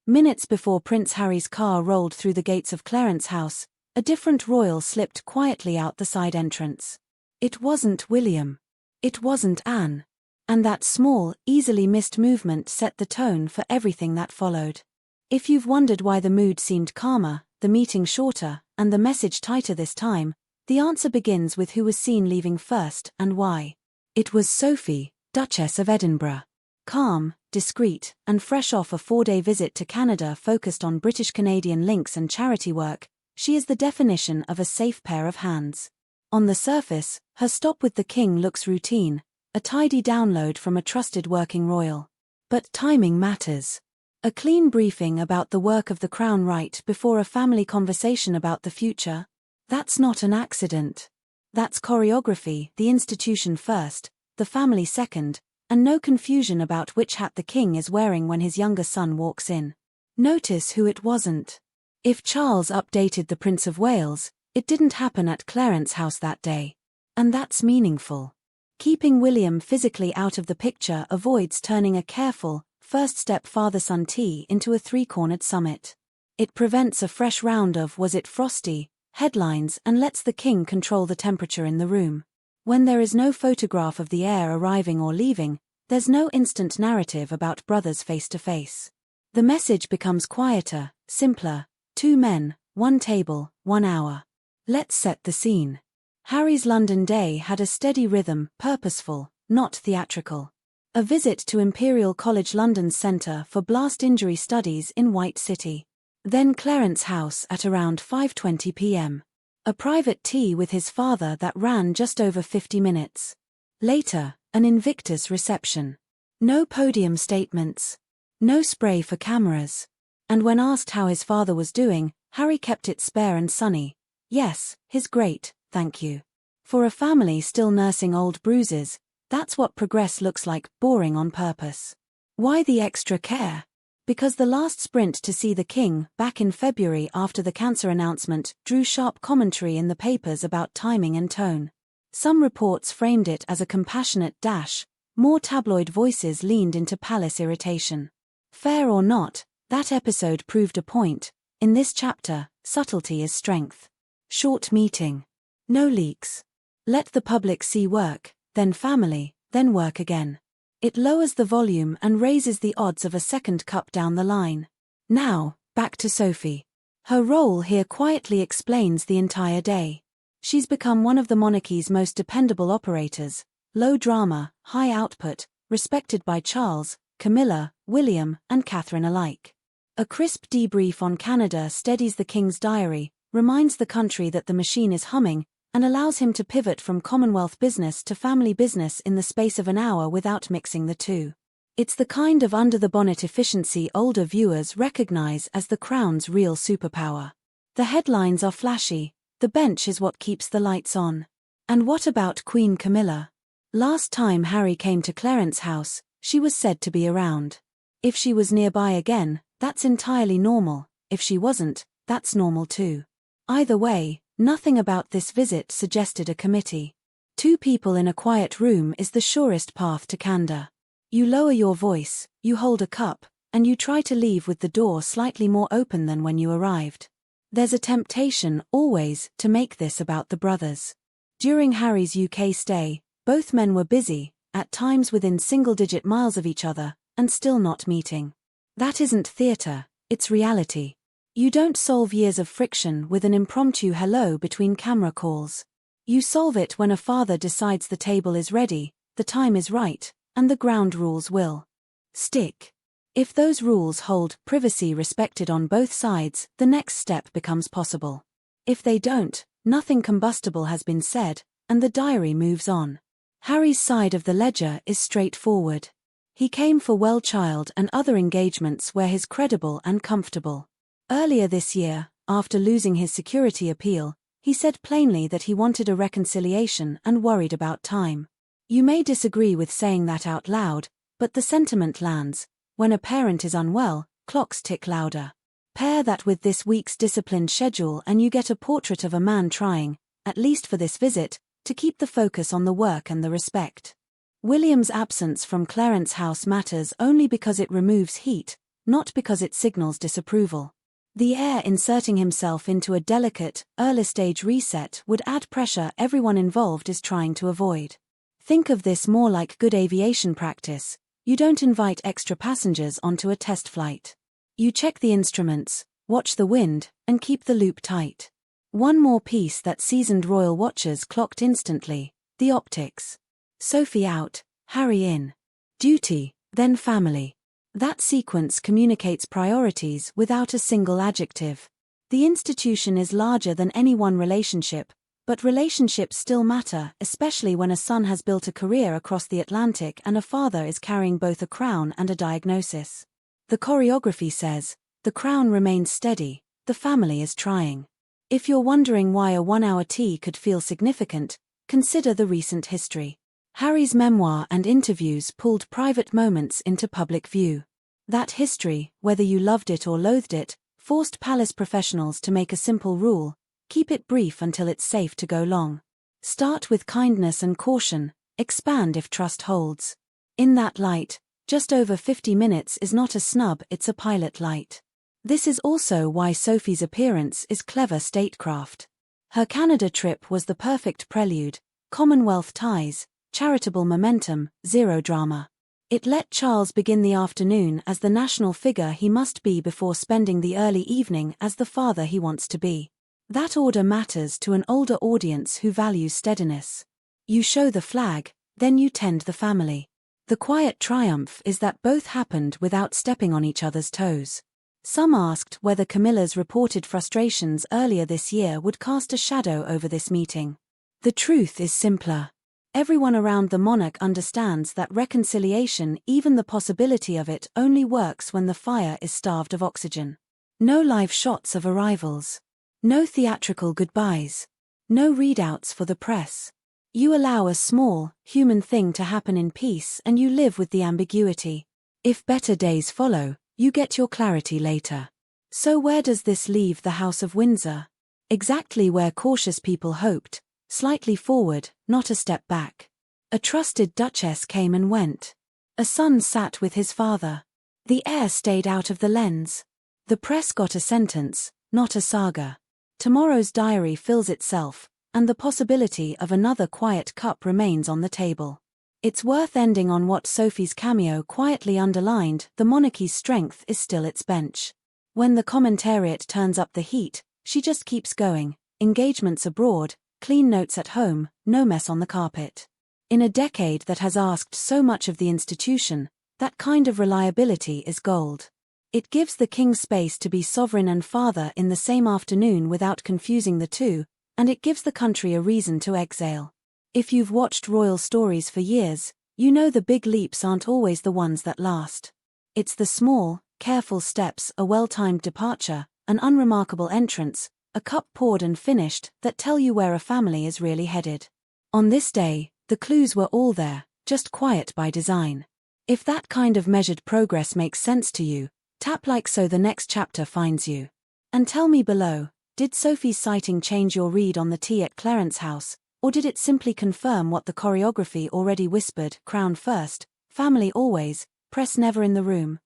Minutes before Prince Harry's car rolled through the gates of Clarence House, a different royal slipped quietly out the side entrance. It wasn't William. It wasn't Anne. And that small, easily missed movement set the tone for everything that followed. If you've wondered why the mood seemed calmer, the meeting shorter, and the message tighter this time, the answer begins with who was seen leaving first and why. It was Sophie, Duchess of Edinburgh. Calm, discreet, and fresh off a 4-day visit to Canada focused on British-Canadian links and charity work, she is the definition of a safe pair of hands. On the surface, her stop with the king looks routine, a tidy download from a trusted working royal. But timing matters. A clean briefing about the work of the crown right before a family conversation about the future? That's not an accident. That's choreography, the institution first, the family second, and no confusion about which hat the king is wearing when his younger son walks in. Notice who it wasn't. If Charles updated the Prince of Wales, it didn't happen at Clarence House that day. And that's meaningful. Keeping William physically out of the picture avoids turning a careful, first-step father-son tea into a three-cornered summit. It prevents a fresh round of "was it frosty?" headlines and lets the king control the temperature in the room. When there is no photograph of the heir arriving or leaving, there's no instant narrative about brothers face-to-face. The message becomes quieter, simpler: 2 men, 1 table, 1 hour. Let's set the scene. Harry's London day had a steady rhythm, purposeful, not theatrical. A visit to Imperial College London's Centre for Blast Injury Studies in White City. Then Clarence House at around 5:20 p.m. A private tea with his father that ran just over 50 minutes. Later, an Invictus reception. No podium statements. No spray for cameras. And when asked how his father was doing, Harry kept it spare and sunny. Yes, he's great, thank you. For a family still nursing old bruises, that's what progress looks like, boring on purpose. Why the extra care? Because the last sprint to see the king, back in February after the cancer announcement, drew sharp commentary in the papers about timing and tone. Some reports framed it as a compassionate dash, more tabloid voices leaned into palace irritation. Fair or not, that episode proved a point. In this chapter, subtlety is strength. Short meeting. No leaks. Let the public see work, then family, then work again. It lowers the volume and raises the odds of a second cup down the line. Now, back to Sophie. Her role here quietly explains the entire day. She's become one of the monarchy's most dependable operators, low drama, high output, respected by Charles, Camilla, William, and Catherine alike. A crisp debrief on Canada steadies the king's diary, reminds the country that the machine is humming, and allows him to pivot from Commonwealth business to family business in the space of an hour without mixing the two. It's the kind of under-the-bonnet efficiency older viewers recognize as the crown's real superpower. The headlines are flashy, the bench is what keeps the lights on. And what about Queen Camilla? Last time Harry came to Clarence House, she was said to be around. If she was nearby again, that's entirely normal. If she wasn't, that's normal too. Either way, nothing about this visit suggested a committee. 2 people in a quiet room is the surest path to candor. You lower your voice, you hold a cup, and you try to leave with the door slightly more open than when you arrived. There's a temptation, always, to make this about the brothers. During Harry's UK stay, both men were busy, at times within single-digit miles of each other, and still not meeting. That isn't theatre, it's reality. You don't solve years of friction with an impromptu hello between camera calls. You solve it when a father decides the table is ready, the time is right, and the ground rules will stick. If those rules hold, privacy respected on both sides, the next step becomes possible. If they don't, nothing combustible has been said, and the diary moves on. Harry's side of the ledger is straightforward. He came for well child and other engagements where he's credible and comfortable. Earlier this year, after losing his security appeal, he said plainly that he wanted a reconciliation and worried about time. You may disagree with saying that out loud, but the sentiment lands. When a parent is unwell, clocks tick louder. Pair that with this week's disciplined schedule and you get a portrait of a man trying, at least for this visit, to keep the focus on the work and the respect. William's absence from Clarence House matters only because it removes heat, not because it signals disapproval. The heir inserting himself into a delicate, early-stage reset would add pressure everyone involved is trying to avoid. Think of this more like good aviation practice. You don't invite extra passengers onto a test flight. You check the instruments, watch the wind, and keep the loop tight. One more piece that seasoned royal watchers clocked instantly: the optics. Sophie out, Harry in. Duty, then family. That sequence communicates priorities without a single adjective. The institution is larger than any one relationship, but relationships still matter, especially when a son has built a career across the Atlantic and a father is carrying both a crown and a diagnosis. The choreography says, the crown remains steady, the family is trying. If you're wondering why a 1-hour tea could feel significant, consider the recent history. Harry's memoir and interviews pulled private moments into public view. That history, whether you loved it or loathed it, forced palace professionals to make a simple rule: keep it brief until it's safe to go long. Start with kindness and caution, expand if trust holds. In that light, just over 50 minutes is not a snub, it's a pilot light. This is also why Sophie's appearance is clever statecraft. Her Canada trip was the perfect prelude: Commonwealth ties, charitable momentum, zero drama. It let Charles begin the afternoon as the national figure he must be before spending the early evening as the father he wants to be. That order matters to an older audience who values steadiness. You show the flag, then you tend the family. The quiet triumph is that both happened without stepping on each other's toes. Some asked whether Camilla's reported frustrations earlier this year would cast a shadow over this meeting. The truth is simpler. Everyone around the monarch understands that reconciliation, even the possibility of it, only works when the fire is starved of oxygen. No live shots of arrivals. No theatrical goodbyes. No readouts for the press. You allow a small, human thing to happen in peace and you live with the ambiguity. If better days follow, you get your clarity later. So where does this leave the House of Windsor? Exactly where cautious people hoped. Slightly forward, not a step back. A trusted duchess came and went. A son sat with his father. The heir stayed out of the lens. The press got a sentence, not a saga. Tomorrow's diary fills itself, and the possibility of another quiet cup remains on the table. It's worth ending on what Sophie's cameo quietly underlined: the monarchy's strength is still its bench. When the commentariat turns up the heat, she just keeps going. Engagements abroad, clean notes at home, no mess on the carpet. In a decade that has asked so much of the institution, that kind of reliability is gold. It gives the king space to be sovereign and father in the same afternoon without confusing the two, and it gives the country a reason to exhale. If you've watched royal stories for years, you know the big leaps aren't always the ones that last. It's the small, careful steps: a well-timed departure, an unremarkable entrance, a cup poured and finished, that tell you where a family is really headed. On this day, the clues were all there, just quiet by design. If that kind of measured progress makes sense to you, tap like so the next chapter finds you. And tell me below, did Sophie's sighting change your read on the tea at Clarence House, or did it simply confirm what the choreography already whispered: crown first, family always, press never in the room?